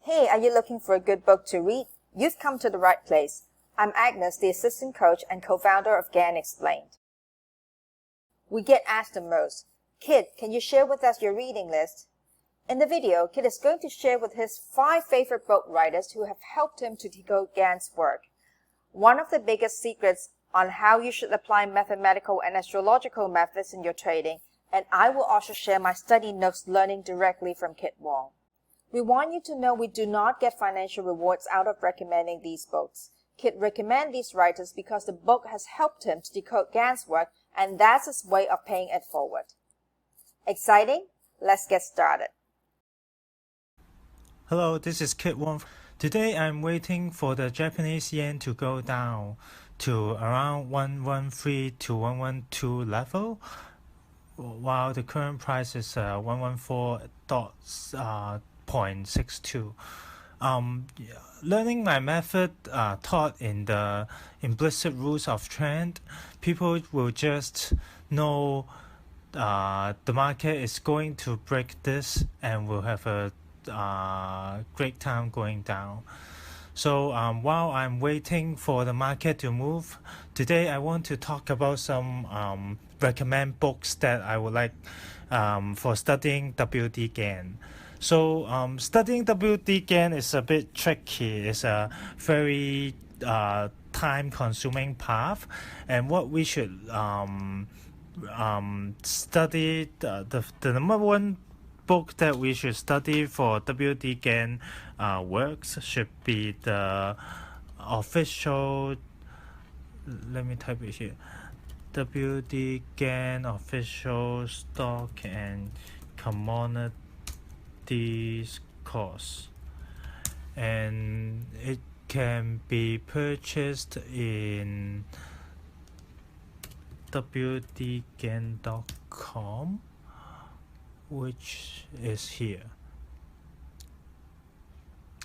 Hey, are you looking for a good book to read? You've come to the right place. I'm Agnes, the assistant coach and co-founder of Gann Explained. We get asked the most, Khit, can you share with us your reading list? In the video, Khit is going to share with his 5 favorite book writers who have helped him to decode Gann's work. One of the biggest secrets on how you should apply mathematical and astrological methods in your trading, and I will also share my study notes learning directly from Khit Wong. We want you to know we do not get financial rewards out of recommending these books. Khit recommends these writers because the book has helped him to decode Gann's work, and that's his way of paying it forward. Exciting? Let's get started. Hello, this is Khit Wong. Today I'm waiting for the Japanese yen to go down to around 113 to 112 level, while the current price is 114.62. Learning my method taught in the implicit rules of trend, people will just know the market is going to break this and will have a great time going down. So while I'm waiting for the market to move, today I want to talk about some recommend books that I would like for studying WD Gann. So studying WD Gann is a bit tricky. It's a very time-consuming path, and what we should study, the number one book that we should study for WD Gann works should be the official, let me type it here, WD Gann official stock and commodities course, and it can be purchased in wdgann.com, which is here.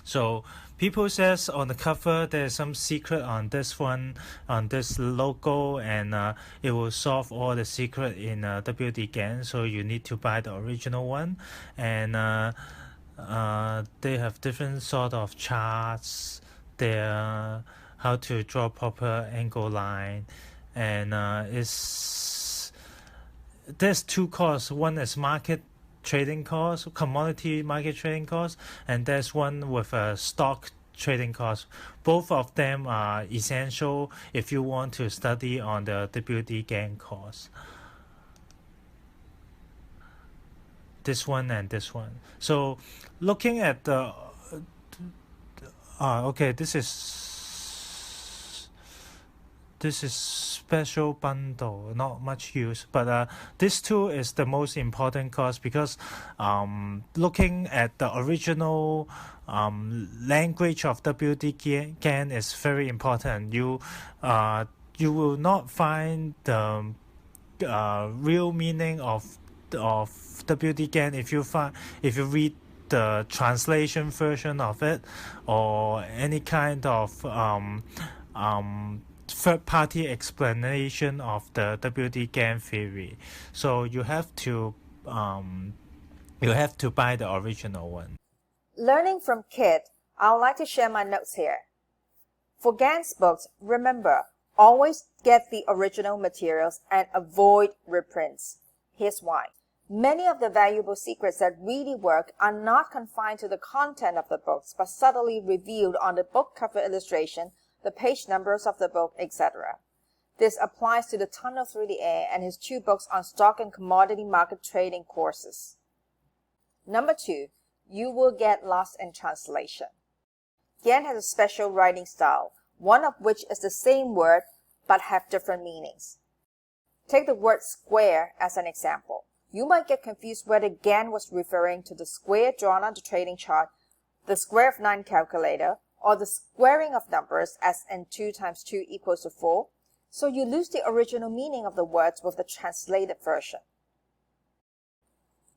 So people says on the cover there's some secret on this one, on this logo, and it will solve all the secret in WD Gann, so you need to buy the original one. And they have different sort of charts there, how to draw proper angle line, and there's 2 courses. One is market trading course, commodity market trading course, and there's one with a stock trading course. Both of them are essential if you want to study on the WD Gann course. This one and this one. So looking at the okay, this is special bundle, not much use, but this too is the most important course, because looking at the original language of WD Gann is very important. You will not find the real meaning of WD Gann if you read the translation version of it, or any kind of third-party explanation of the WD Gann theory. So you have to buy the original one. Learning from Khit, I would like to share my notes here. For Gann's books, remember, always get the original materials and avoid reprints. Here's why. Many of the valuable secrets that really work are not confined to the content of the books, but subtly revealed on the book cover illustration, the page numbers of the book, etc. This applies to the Tunnel Through the Air and his 2 books on stock and commodity market trading courses. Number 2, you will get lost in translation. Gann has a special writing style, one of which is the same word but have different meanings. Take the word square as an example. You might get confused whether Gann was referring to the square drawn on the trading chart, the square of 9 calculator, or the squaring of numbers as in 2 times 2 equals to 4, so you lose the original meaning of the words with the translated version.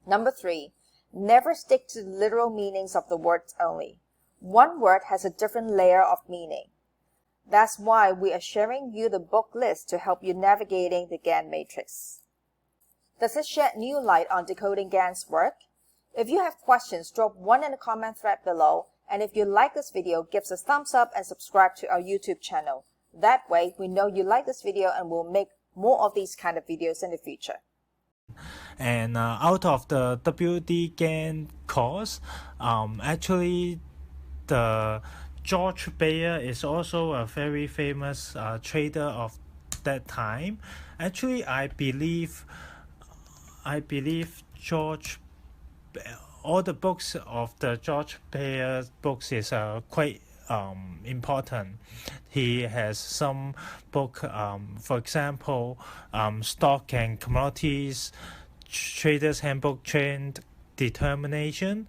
Number 3, never stick to the literal meanings of the words only. One word has a different layer of meaning. That's why we are sharing you the book list to help you navigating the Gann matrix. Does it shed new light on decoding Gann's work? If you have questions, drop one in the comment thread below, And if you like this video, give us a thumbs up and subscribe to our YouTube channel. That way, we know you like this video and we'll make more of these kind of videos in the future. And out of the WD Gann course, actually the George Bayer is also a very famous trader of that time. Actually, I believe George, all the books of the George Bayer books is quite important. He has some book, for example, Stock and Commodities, Trader's Handbook, Trend Determination,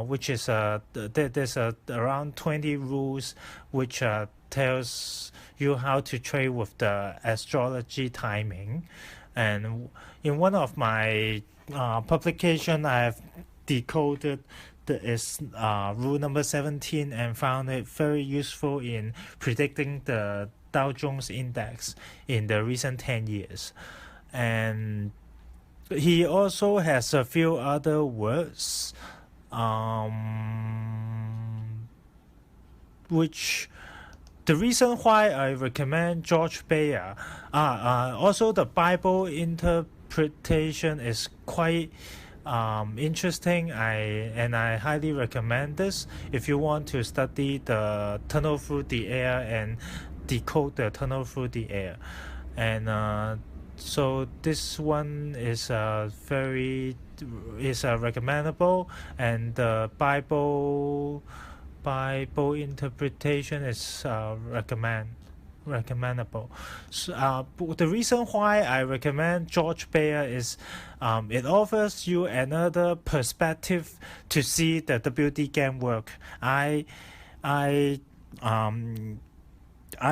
which is there's around 20 rules which tells you how to trade with the astrology timing. And in one of my publication, I have decoded is rule number 17 and found it very useful in predicting the Dow Jones index in the recent 10 years. And he also has a few other words which the reason why I recommend George Bayer, also the Bible interpretation is quite interesting. I highly recommend this if you want to study the tunnel through the air and decode the tunnel through the air. And so this one is recommendable, and the Bible interpretation is recommendable. So, the reason why I recommend George Bayer is it offers you another perspective to see the WD Gann work. I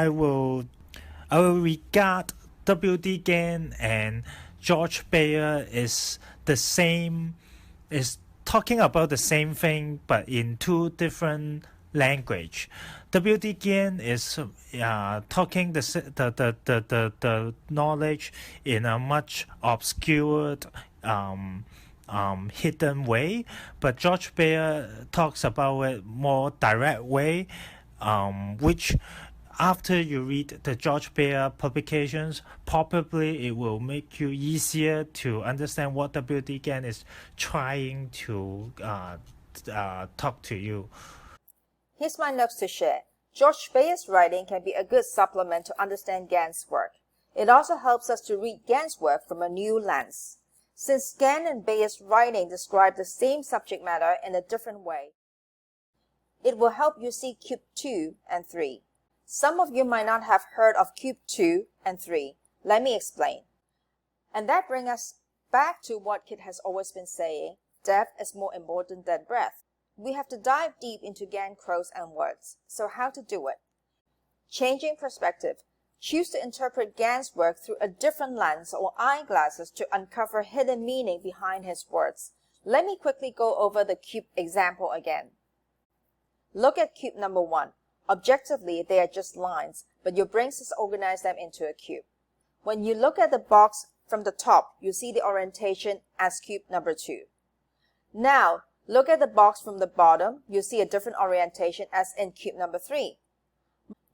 will regard WD Gann and George Bayer is talking about the same thing but in two different language. WD Gann is talking the knowledge in a much obscured hidden way, but George Bayer talks about it more direct way, which after you read the George Bayer publications, probably it will make you easier to understand what WD Gann is trying to talk to you. Here's my notes to share. George Bayer's writing can be a good supplement to understand Gann's work. It also helps us to read Gann's work from a new lens. Since Gann and Bayer's writing describe the same subject matter in a different way, it will help you see Cube 2 and 3. Some of you might not have heard of Cube 2 and 3. Let me explain. And that brings us back to what Khit has always been saying, depth is more important than breadth. We have to dive deep into Gann quotes and words. So how to do it? Changing perspective. Choose to interpret Gann's work through a different lens or eyeglasses to uncover hidden meaning behind his words. Let me quickly go over the cube example again. Look at cube number 1. Objectively, they are just lines, but your brain has organized them into a cube. When you look at the box from the top, you see the orientation as cube number 2. Now, look at the box from the bottom, you see a different orientation as in cube number 3.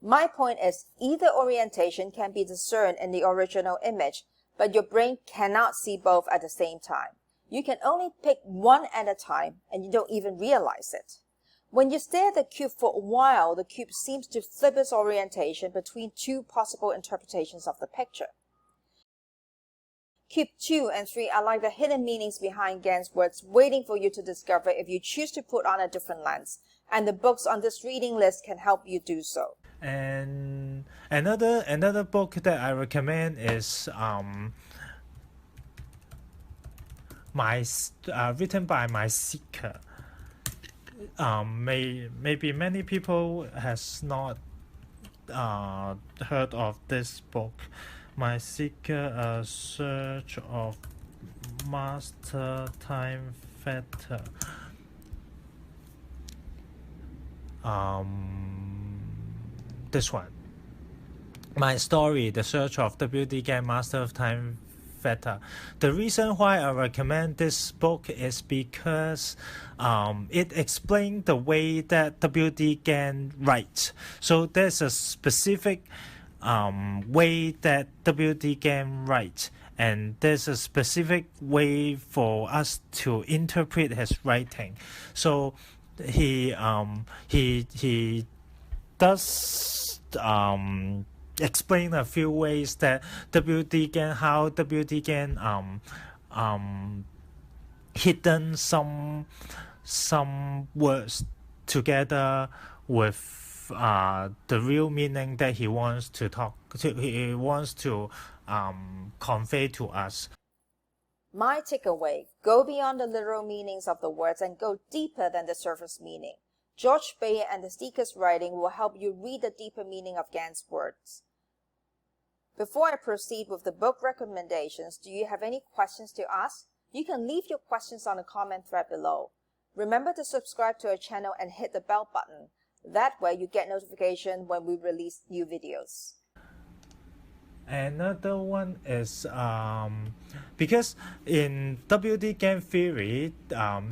My point is, either orientation can be discerned in the original image, but your brain cannot see both at the same time. You can only pick one at a time, and you don't even realize it. When you stare at the cube for a while, the cube seems to flip its orientation between two possible interpretations of the picture. Cube 2 and 3 are like the hidden meanings behind Gann's words, waiting for you to discover if you choose to put on a different lens, and the books on this reading list can help you do so. And another book that I recommend is written by Myles. Maybe many people has not heard of this book. Myles, A Search of Master Time Factor. This one. My story, The Search of WD Gann, Master of Time Theta. The reason why I recommend this book is because it explains the way that WD Gann writes. So there's a specific way that WD Gann writes, and there's a specific way for us to interpret his writing. So he does explain a few ways that how WD Gann hidden some words together with the real meaning that he wants to convey to us. My takeaway: go beyond the literal meanings of the words and go deeper than the surface meaning. George Bayer and the Seeker's writing will help you read the deeper meaning of Gann's words. Before I proceed with the book recommendations, do you have any questions to ask? You can leave your questions on the comment thread below. Remember to subscribe to our channel and hit the bell button. That way you get notification when we release new videos. Another one is because in WD Gann theory,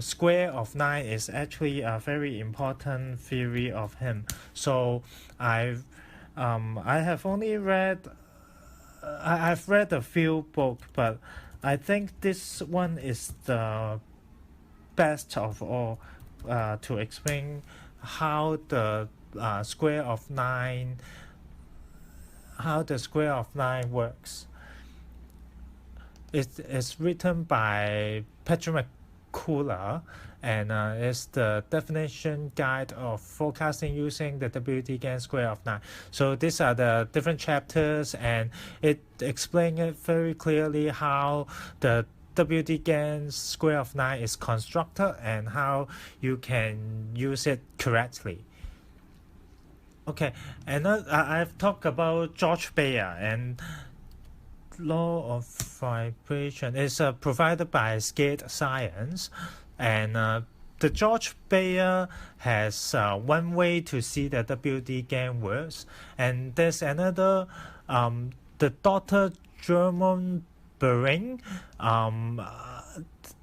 square of 9 is actually a very important theory of him. So I have only read I've read a few books, but I think this one is the best of all to explain how the square of 9 works. It's written by Mikula, and it's the definition guide of forecasting using the WD Gann square of 9. So these are the different chapters, and it explains it very clearly how the WD Gann square of 9 is constructed and how you can use it correctly. Okay, and I've talked about George Bayer, and law of vibration is provided by Khit Science, and the George Bayer has one way to see the WD Gann works, and there's another, the Dr. Jerome Baumring.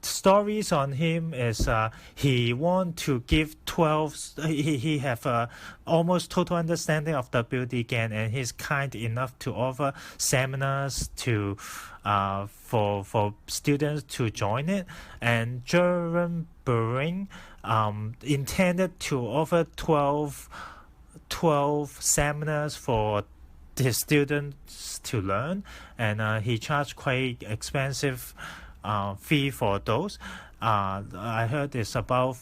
Stories on him is he want to give 12. He have almost total understanding of WD Gann, and he's kind enough to offer seminars to for students to join it. And Jerome Baumring intended to offer 12 seminars for his students to learn, and he charged quite expensive fee for those. I heard it's about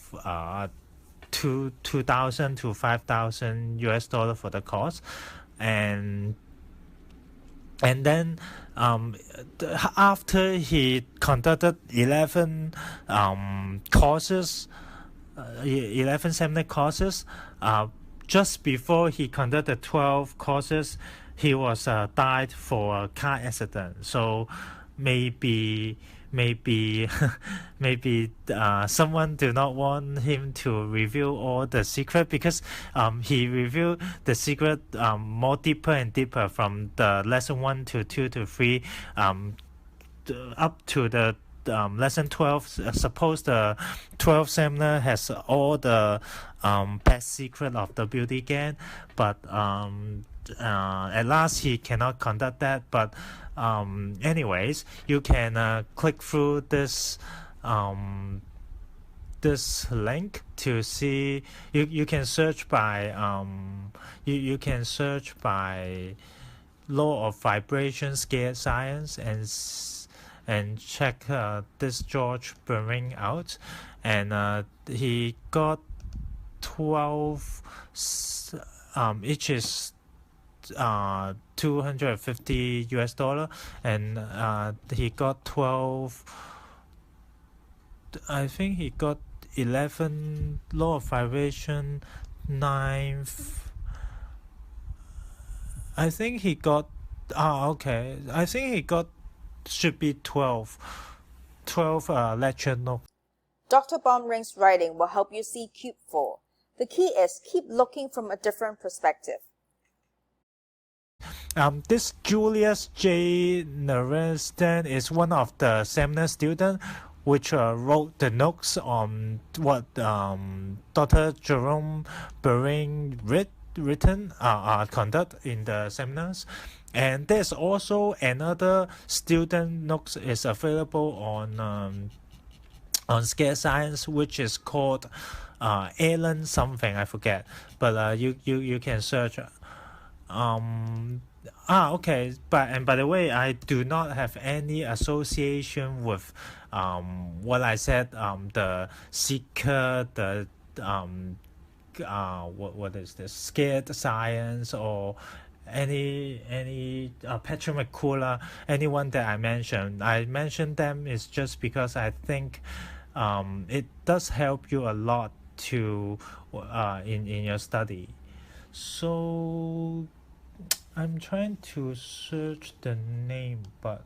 $2,000 to $5,000 US for the course, and then after he conducted 11 courses, 11 seminar courses, just before he conducted 12 courses, he was died for a car accident. So maybe someone do not want him to reveal all the secret, because he revealed the secret more deeper and deeper from the lesson 1 to 2 to 3 up to the lesson 12. Suppose the 12th seminar has all the best secret of the WD Gann, but at last he cannot conduct that. But anyways, you can click through this this link to see. You can search by you can search by law of vibration scale science and check this George Baumring out, and he got 12 each is $250 US, and he got 12. I think he got 11 law of vibration, 9. I think he got okay. I think he got should be 12 lecture notes. Dr. Baumring's writing will help you see Cube 4. The key is keep looking from a different perspective. This Julius J. Narestan is one of the seminar students which wrote the notes on what Dr. Jerome Baumring conduct in the seminars. And there's also another student notes is available on scale science, which is called Alan something, I forget, but you can search. Okay, but by the way, I do not have any association with what I said, the seeker, the what is this, scared science, or any Petra Mikula, anyone that I mentioned them is just because I think it does help you a lot to in your study. So I'm trying to search the name, but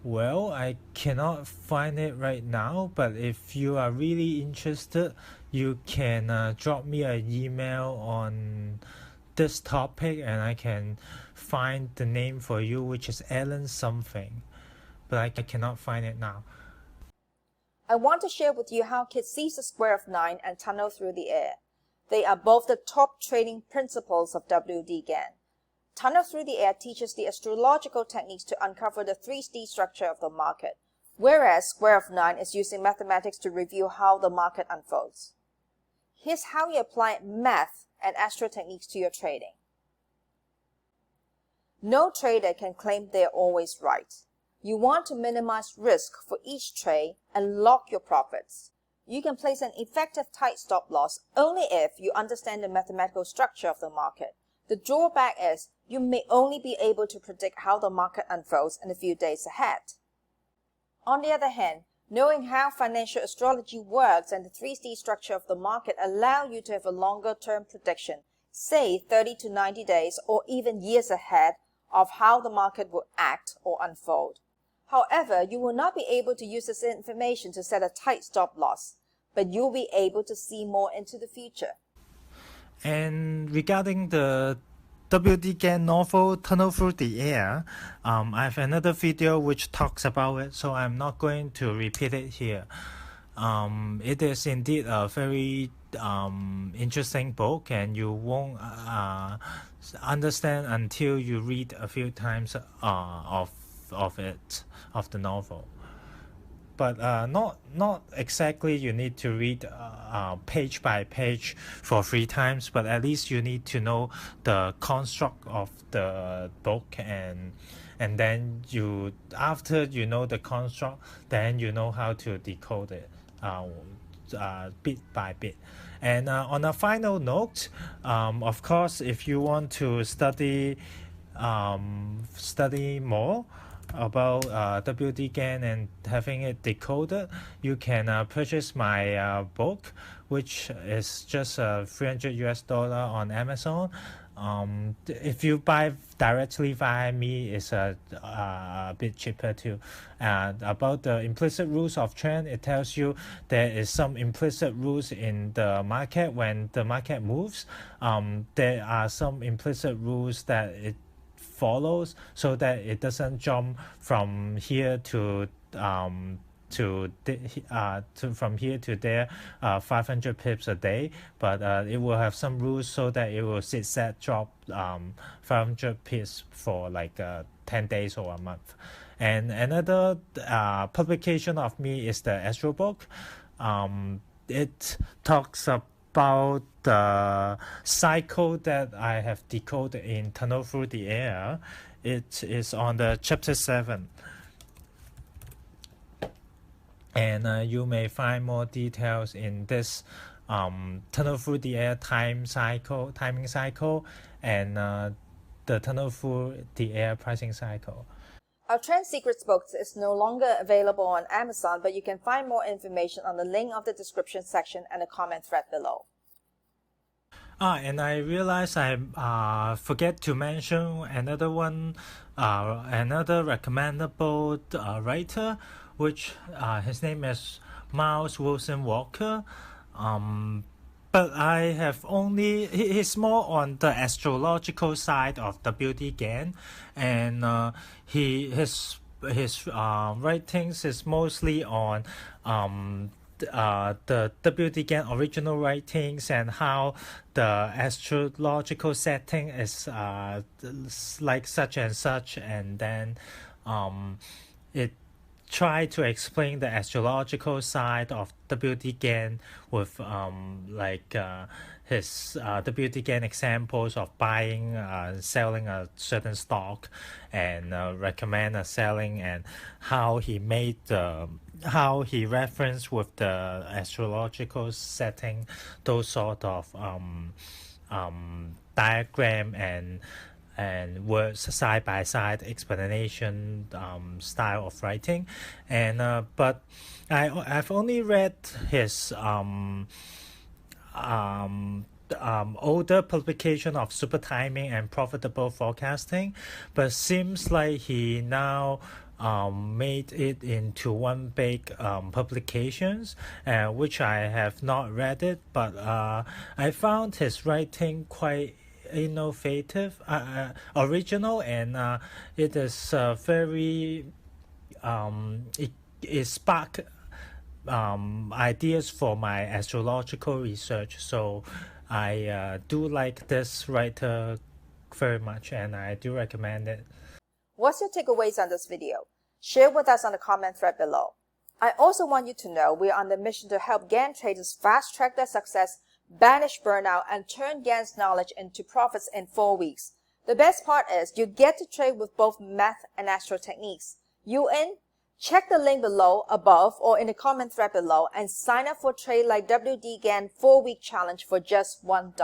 well, I cannot find it right now. But if you are really interested, you can drop me an email on this topic and I can find the name for you, which is Ellen something, but I cannot find it now. I want to share with you how Khit sees the square of 9 and tunnel through the air. They are both the top trading principles of WD Gann. Tunnel through the air teaches the astrological techniques to uncover the 3D structure of the market, whereas square of 9 is using mathematics to review how the market unfolds. Here's how you apply math and astro techniques to your trading. No trader can claim they're always right. You want to minimize risk for each trade and lock your profits. You can place an effective tight stop loss only if you understand the mathematical structure of the market. The drawback is you may only be able to predict how the market unfolds in a few days ahead. On the other hand, knowing how financial astrology works and the 3D structure of the market allow you to have a longer term prediction, say 30 to 90 days or even years ahead of how the market will act or unfold. However, you will not be able to use this information to set a tight stop loss, but you'll be able to see more into the future. And regarding the WD Gann novel Tunnel Through the Air, I have another video which talks about it, so I'm not going to repeat it here. It is indeed a very interesting book, and you won't understand until you read a few times of the novel. But not exactly you need to read page by page for 3 times, but at least you need to know the construct of the book, and then after you know the construct, then you know how to decode it bit by bit. And on a final note, of course, if you want to study more about WD Gann and having it decoded, you can purchase my book, which is just $300 on Amazon. If you buy directly via me, it's a bit cheaper too. About the implicit rules of trend, it tells you there is some implicit rules in the market. When the market moves, there are some implicit rules that it follows so that it doesn't jump from here to from here to there 500 pips a day, but it will have some rules so that it will set drop 500 pips for like 10 days or a month. And another publication of me is the Astro book. It talks about the cycle that I have decoded in Tunnel Through the Air. It is on the chapter 7. And you may find more details in this Tunnel Through the Air timing cycle, and the Tunnel Through the Air pricing cycle. Our Trend Secrets book is no longer available on Amazon, but you can find more information on the link of the description section and the comment thread below. And I realized I forget to mention another one, another recommendable writer, which his name is Myles Wilson Walker. but I have only he's more on the astrological side of WD Gann, and his writings is mostly on the WD Gann original writings and how the astrological setting is like such and such, and then it try to explain the astrological side of WD Gann with his WD Gann examples of buying, selling a certain stock, and recommend a selling, and how he made how he referenced with the astrological setting those sort of diagram and words side by side explanation style of writing, and but I've only read his older publication of super timing and profitable forecasting, but seems like he now made it into one big publications, which I have not read it, but I found his writing quite innovative, original, and it is very it sparked ideas for my astrological research. So I do like this writer very much, and I do recommend it. What's your takeaways on this video? Share with us on the comment thread below. I also want you to know we are on the mission to help Gann traders fast-track their success, banish burnout, and turn Gann's knowledge into profits in 4 weeks. The best part is you get to trade with both math and astro techniques. You in? Check the link below, above, or in the comment thread below and sign up for Trade Like WD Gann 4-week challenge for just $1.